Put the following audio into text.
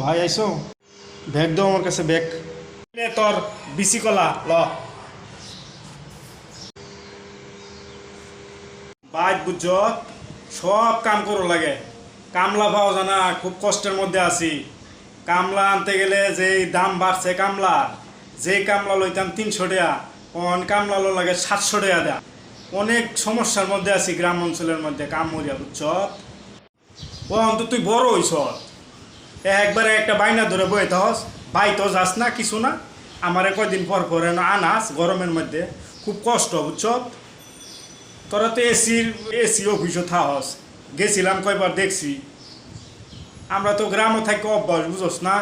ভাই আইসো ব্যাগ দাও আমার কাছে ব্যাগ তোর বিসি কলা ল ভাই বুঝছ সব কাম করো লাগে কামলা পাওয়া জানা খুব কষ্টের মধ্যে আছি কামলা আনতে গেলে যেই দাম বাড়ছে কামলার যেই কামলা লইতাম 300 টাকা কোন কামলা লো লাগে 700 টাকা দেয়া অনেক সমস্যার মধ্যে আছি গ্রাম অঞ্চলের মধ্যে কাম মরিয়া বুঝছ ও অন্তত তুই বড় হইছ একবারে একটা বাইনা ধরে বয়ে হস ভাই তো যাস না কিছু না আমারে কয়দিন পর পরে আনাস গরমের মধ্যে খুব কষ্ট বুঝছ তোরা তো এসি অফিসও থাকস গেছিলাম কয়বার দেখছি আমরা তো গ্রামও থাকি অভ্যাস বুঝস না